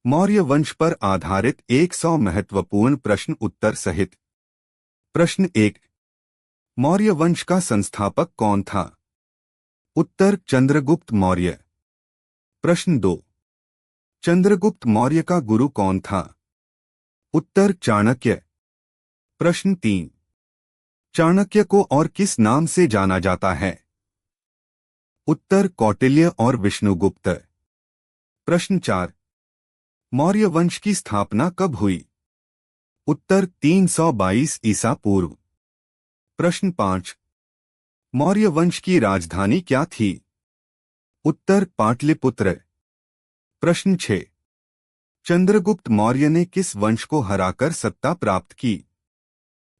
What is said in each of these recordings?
मौर्य वंश पर आधारित 100 महत्वपूर्ण प्रश्न उत्तर सहित। प्रश्न 1। मौर्य वंश का संस्थापक कौन था? उत्तर चंद्रगुप्त मौर्य। प्रश्न 2। चंद्रगुप्त मौर्य का गुरु कौन था? उत्तर चाणक्य। प्रश्न 3। चाणक्य को और किस नाम से जाना जाता है? उत्तर कौटिल्य और विष्णुगुप्त। प्रश्न 4। मौर्य वंश की स्थापना कब हुई? उत्तर 322 ईसा पूर्व। प्रश्न 5। मौर्य वंश की राजधानी क्या थी? उत्तर पाटलिपुत्र। प्रश्न 6। चंद्रगुप्त मौर्य ने किस वंश को हराकर सत्ता प्राप्त की?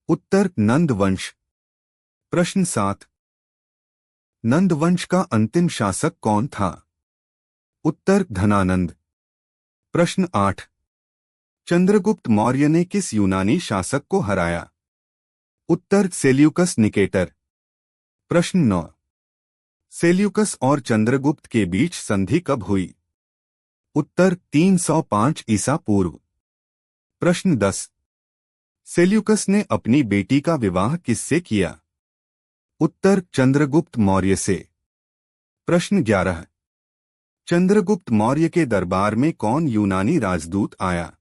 उत्तर नंद वंश। प्रश्न 7। नंद वंश का अंतिम शासक कौन था? उत्तर धनानंद। प्रश्न 8। चंद्रगुप्त मौर्य ने किस यूनानी शासक को हराया? उत्तर सेल्यूकस निकेटर। प्रश्न 9। सेल्यूकस और चंद्रगुप्त के बीच संधि कब हुई? उत्तर 305 ईसा पूर्व। प्रश्न 10। सेल्यूकस ने अपनी बेटी का विवाह किससे किया? उत्तर चंद्रगुप्त मौर्य से। प्रश्न 11। चंद्रगुप्त मौर्य के दरबार में कौन यूनानी राजदूत आया?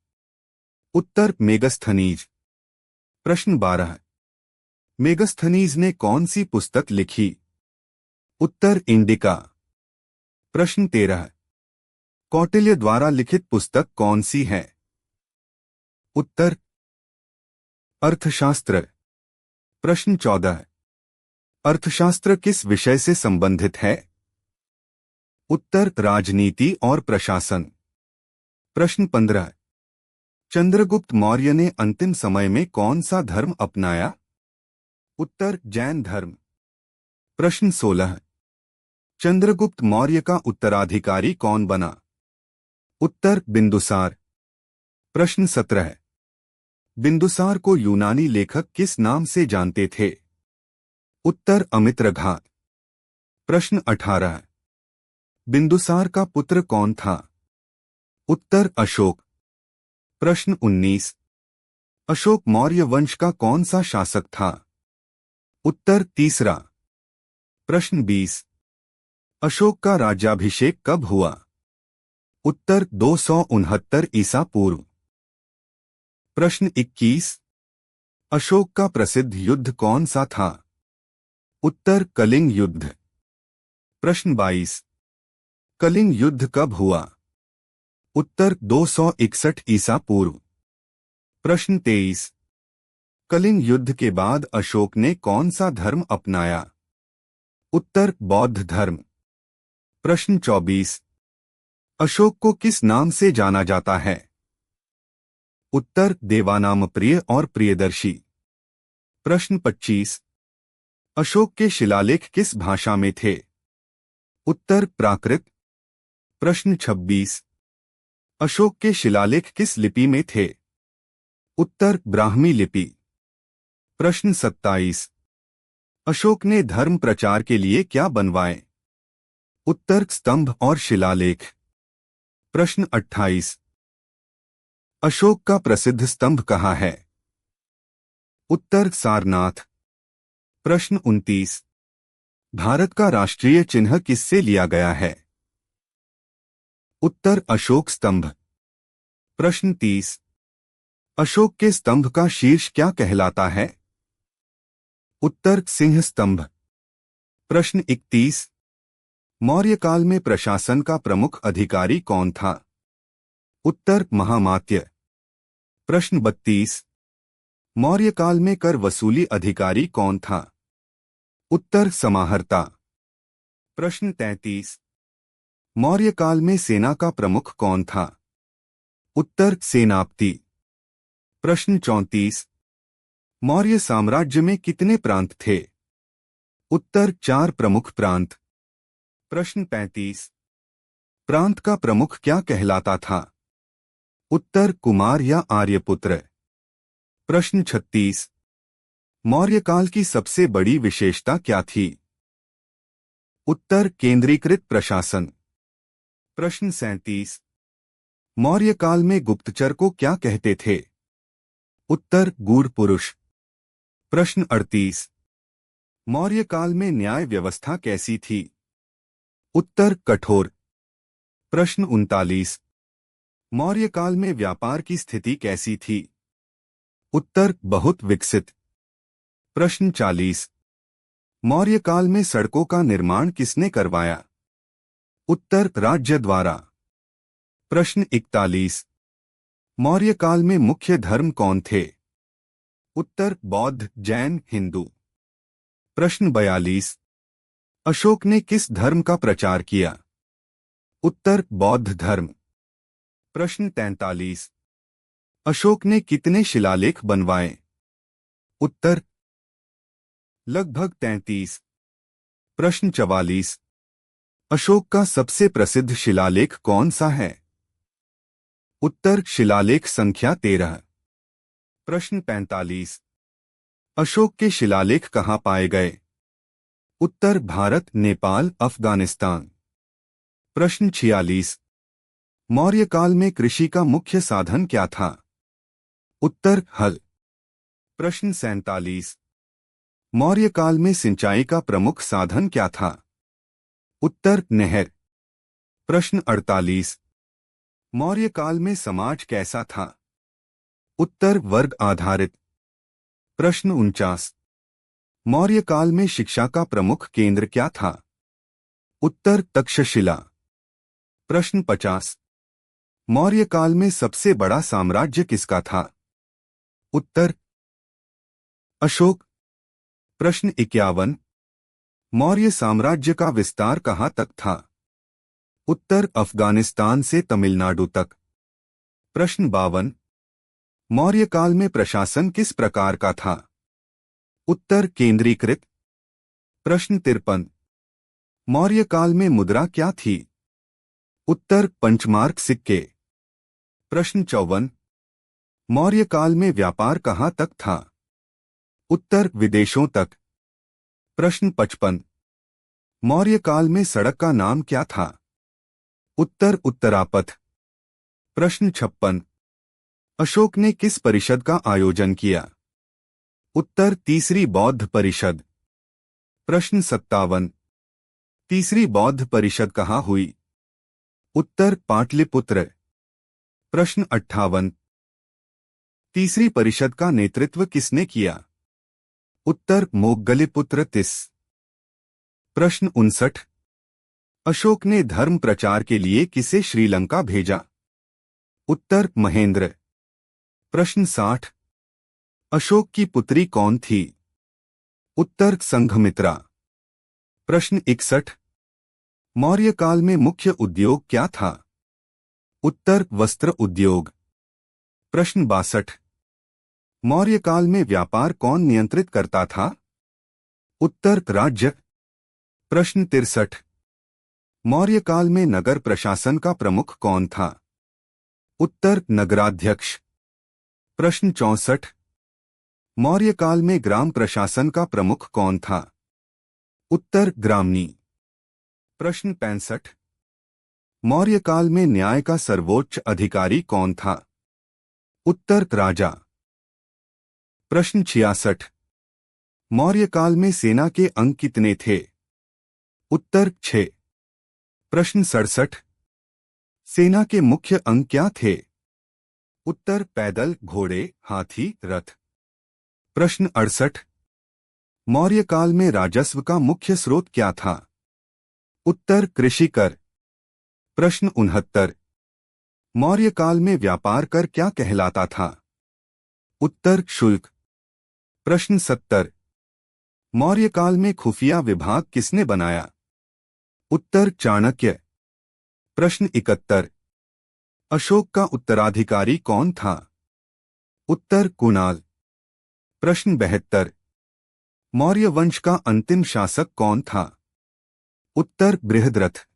उत्तर मेगस्थनीज। प्रश्न 12। मेगस्थनीज ने कौन सी पुस्तक लिखी? उत्तर इंडिका। प्रश्न 13। कौटिल्य द्वारा लिखित पुस्तक कौन सी है? उत्तर अर्थशास्त्र। प्रश्न 14। अर्थशास्त्र किस विषय से संबंधित है? उत्तर राजनीति और प्रशासन। प्रश्न 15। चंद्रगुप्त मौर्य ने अंतिम समय में कौन सा धर्म अपनाया? उत्तर जैन धर्म। प्रश्न 16। चंद्रगुप्त मौर्य का उत्तराधिकारी कौन बना? उत्तर बिंदुसार। प्रश्न 17। बिंदुसार को यूनानी लेखक किस नाम से जानते थे? उत्तर अमित्रघात। प्रश्न 18। बिंदुसार का पुत्र कौन था? उत्तर अशोक। प्रश्न 19। अशोक मौर्य वंश का कौन सा शासक था? उत्तर तीसरा। प्रश्न 20। अशोक का राज्याभिषेक कब हुआ? उत्तर 269 ईसा पूर्व। प्रश्न 21। अशोक का प्रसिद्ध युद्ध कौन सा था? उत्तर कलिंग युद्ध। प्रश्न 22। कलिंग युद्ध कब हुआ? उत्तर 261 ईसा पूर्व। प्रश्न 23। कलिंग युद्ध के बाद अशोक ने कौन सा धर्म अपनाया? उत्तर बौद्ध धर्म। प्रश्न 24। अशोक को किस नाम से जाना जाता है? उत्तर देवानामप्रिय और प्रियदर्शी। प्रश्न 25। अशोक के शिलालेख किस भाषा में थे? उत्तर प्राकृत। प्रश्न 26। अशोक के शिलालेख किस लिपि में थे? उत्तर ब्राह्मी लिपि। प्रश्न 27। अशोक ने धर्म प्रचार के लिए क्या बनवाए? उत्तर स्तंभ और शिलालेख। प्रश्न 28। अशोक का प्रसिद्ध स्तंभ कहाँ है? उत्तर सारनाथ। प्रश्न 29। भारत का राष्ट्रीय चिन्ह किससे लिया गया है? उत्तर अशोक स्तंभ। प्रश्न 30। अशोक के स्तंभ का शीर्ष क्या कहलाता है? उत्तर सिंह स्तंभ। प्रश्न 31। मौर्य काल में प्रशासन का प्रमुख अधिकारी कौन था? उत्तर महामात्य। प्रश्न 32। मौर्य काल में कर वसूली अधिकारी कौन था? उत्तर समाहर्ता। प्रश्न 33। मौर्य काल में सेना का प्रमुख कौन था? उत्तर सेनापति। प्रश्न 34। मौर्य साम्राज्य में कितने प्रांत थे? उत्तर 4 प्रमुख प्रांत। प्रश्न 35। प्रांत का प्रमुख क्या कहलाता था? उत्तर कुमार या आर्यपुत्र। प्रश्न 36। मौर्य काल की सबसे बड़ी विशेषता क्या थी? उत्तर केंद्रीकृत प्रशासन। प्रश्न 37। मौर्य काल में गुप्तचर को क्या कहते थे? उत्तर गूढ़ पुरुष। प्रश्न 38। मौर्य काल में न्याय व्यवस्था कैसी थी? उत्तर कठोर। प्रश्न 39। मौर्य काल में व्यापार की स्थिति कैसी थी? उत्तर बहुत विकसित। प्रश्न 40। मौर्य काल में सड़कों का निर्माण किसने करवाया? उत्तर राज्य द्वारा। प्रश्न 41। मौर्य काल में मुख्य धर्म कौन थे? उत्तर बौद्ध, जैन, हिंदू। प्रश्न 42। अशोक ने किस धर्म का प्रचार किया? उत्तर बौद्ध धर्म। प्रश्न 43। अशोक ने कितने शिलालेख बनवाए? उत्तर लगभग 33। प्रश्न 44। अशोक का सबसे प्रसिद्ध शिलालेख कौन सा है? उत्तर शिलालेख संख्या 13। प्रश्न 45। अशोक के शिलालेख कहाँ पाए गए? उत्तर भारत, नेपाल, अफगानिस्तान। प्रश्न 46। मौर्य काल में कृषि का मुख्य साधन क्या था? उत्तर हल। प्रश्न 47। मौर्य काल में सिंचाई का प्रमुख साधन क्या था? उत्तर नहर। प्रश्न 48। मौर्य काल में समाज कैसा था? उत्तर वर्ग आधारित। प्रश्न 49। मौर्य काल में शिक्षा का प्रमुख केंद्र क्या था? उत्तर तक्षशिला। प्रश्न 50। मौर्य काल में सबसे बड़ा साम्राज्य किसका था? उत्तर अशोक। प्रश्न 51। मौर्य साम्राज्य का विस्तार कहाँ तक था? उत्तर अफगानिस्तान से तमिलनाडु तक। प्रश्न 52। मौर्य काल में प्रशासन किस प्रकार का था? उत्तर केंद्रीकृत। प्रश्न 53। मौर्य काल में मुद्रा क्या थी? उत्तर पंचमार्क सिक्के। प्रश्न 54। मौर्य काल में व्यापार कहाँ तक था? उत्तर विदेशों तक। प्रश्न 55। मौर्य काल में सड़क का नाम क्या था? उत्तर उत्तरापथ। प्रश्न 56। अशोक ने किस परिषद का आयोजन किया? उत्तर तीसरी बौद्ध परिषद। प्रश्न 57। तीसरी बौद्ध परिषद कहाँ हुई? उत्तर पाटलिपुत्र। प्रश्न 58। तीसरी परिषद का नेतृत्व किसने किया? उत्तर मोग्गलिपुत्र तिस। प्रश्न 59। अशोक ने धर्म प्रचार के लिए किसे श्रीलंका भेजा? उत्तर महेंद्र। प्रश्न 60। अशोक की पुत्री कौन थी? उत्तर संघमित्रा। प्रश्न 61। मौर्य काल में मुख्य उद्योग क्या था? उत्तर वस्त्र उद्योग। प्रश्न 62। मौर्य काल में व्यापार कौन नियंत्रित करता था? उत्तर राज्य। प्रश्न 63। मौर्य काल में नगर प्रशासन का प्रमुख कौन था? उत्तर नगराध्यक्ष। प्रश्न 64। मौर्य काल में ग्राम प्रशासन का प्रमुख कौन था? उत्तर ग्रामनी। प्रश्न 65। मौर्य काल में न्याय का सर्वोच्च अधिकारी कौन था? उत्तर राजा। प्रश्न 66। मौर्य काल में सेना के अंग कितने थे? उत्तर 6। प्रश्न 67। सेना के मुख्य अंग क्या थे? उत्तर पैदल, घोड़े, हाथी, रथ। प्रश्न 68। मौर्य काल में राजस्व का मुख्य स्रोत क्या था? उत्तर कृषि कर। प्रश्न 69। मौर्य काल में व्यापार कर क्या कहलाता था? उत्तर शुल्क। प्रश्न 70। मौर्य काल में खुफिया विभाग किसने बनाया? उत्तर चाणक्य। प्रश्न 71। अशोक का उत्तराधिकारी कौन था? उत्तर कुणाल। प्रश्न 72। मौर्य वंश का अंतिम शासक कौन था? उत्तर बृहद्रथ।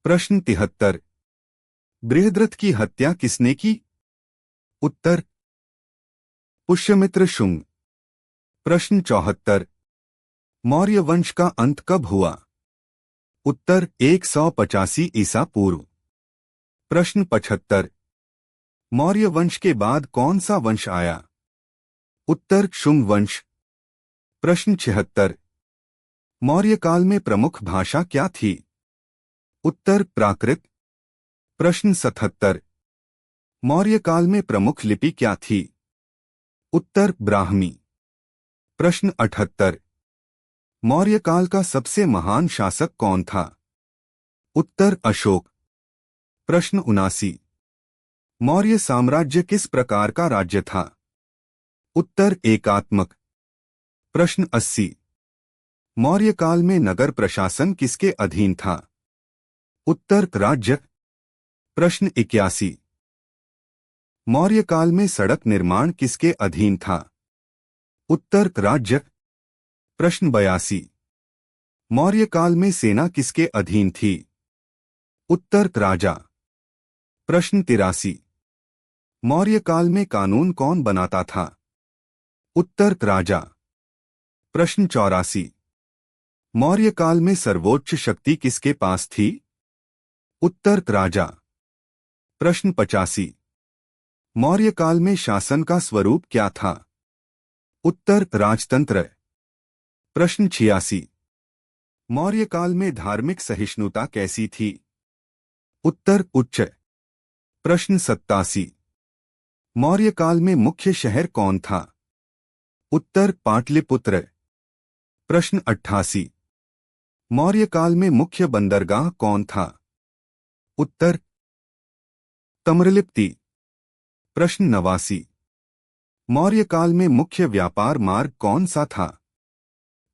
प्रश्न 73। बृहद्रथ की हत्या किसने की? उत्तर पुष्यमित्र शुंग। प्रश्न 74। मौर्य वंश का अंत कब हुआ? उत्तर 185 ईसा पूर्व। प्रश्न 75। मौर्य वंश के बाद कौन सा वंश आया? उत्तर शुंग वंश। प्रश्न 76। मौर्य काल में प्रमुख भाषा क्या थी? उत्तर प्राकृत। प्रश्न 77। मौर्य काल में प्रमुख लिपि क्या थी? उत्तर ब्राह्मी। प्रश्न 78। मौर्य काल का सबसे महान शासक कौन था? उत्तर अशोक। प्रश्न 79। मौर्य साम्राज्य किस प्रकार का राज्य था? उत्तर एकात्मक। प्रश्न 80। मौर्य काल में नगर प्रशासन किसके अधीन था? उत्तर राज्य। प्रश्न 81। मौर्य काल में सड़क निर्माण किसके अधीन था? उत्तर राज्य। प्रश्न 82। मौर्य काल में सेना किसके अधीन थी? उत्तर राजा। प्रश्न 83। मौर्य काल में कानून कौन बनाता था? उत्तर राजा। प्रश्न 84। मौर्य काल में सर्वोच्च शक्ति किसके पास थी? उत्तर राजा। प्रश्न 85। मौर्य काल में शासन का स्वरूप क्या था? उत्तर राजतंत्र। प्रश्न 86। मौर्य काल में धार्मिक सहिष्णुता कैसी थी? उत्तर उच्च। प्रश्न 87। मौर्य काल में मुख्य शहर कौन था? उत्तर पाटलिपुत्र। प्रश्न 88। मौर्य काल में मुख्य बंदरगाह कौन था? उत्तर तम्रलिप्ति। प्रश्न 89। मौर्य काल में मुख्य व्यापार मार्ग कौन सा था?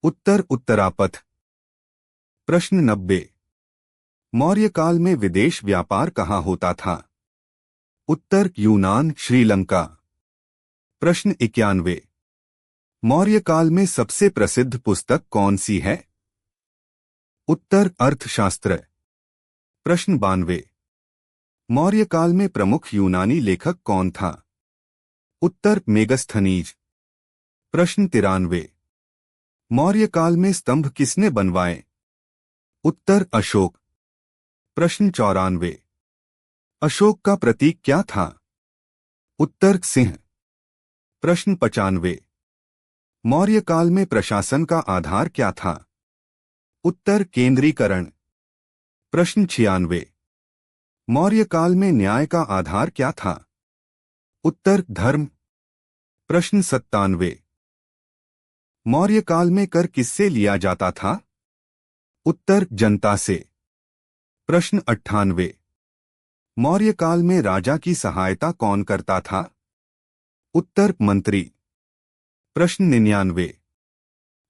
उत्तर उत्तरापथ। प्रश्न 90। मौर्य काल में विदेश व्यापार कहाँ होता था? उत्तर यूनान श्रीलंका। प्रश्न 91। मौर्य काल में सबसे प्रसिद्ध पुस्तक कौन सी है? उत्तर अर्थशास्त्र। प्रश्न 92। मौर्य काल में प्रमुख यूनानी लेखक कौन था? उत्तर मेगस्थनीज। प्रश्न 93। मौर्य काल में स्तंभ किसने बनवाए? उत्तर अशोक। प्रश्न 94। अशोक का प्रतीक क्या था? उत्तर सिंह। प्रश्न 95। मौर्य काल में प्रशासन का आधार क्या था? उत्तर केंद्रीकरण। प्रश्न 96। मौर्य काल में न्याय का आधार क्या था? उत्तर धर्म। प्रश्न 97। मौर्य काल में कर किससे लिया जाता था? उत्तर जनता से। प्रश्न 98। मौर्य काल में राजा की सहायता कौन करता था? उत्तर मंत्री। प्रश्न 99।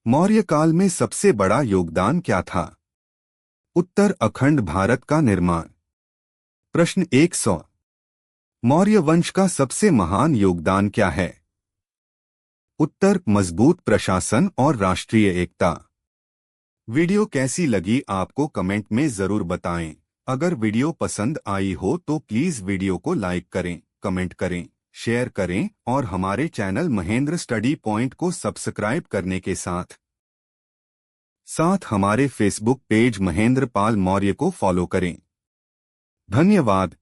मौर्य काल में सबसे बड़ा योगदान क्या था? उत्तर अखंड भारत का निर्माण। प्रश्न 100। मौर्य वंश का सबसे महान योगदान क्या है? उत्तर मजबूत प्रशासन और राष्ट्रीय एकता। वीडियो कैसी लगी आपको कमेंट में जरूर बताएं। अगर वीडियो पसंद आई हो तो प्लीज वीडियो को लाइक करें, कमेंट करें, शेयर करें और हमारे चैनल महेंद्र स्टडी पॉइंट को सब्सक्राइब करने के साथ हमारे फेसबुक पेज महेंद्र पाल मौर्य को फॉलो करें। धन्यवाद।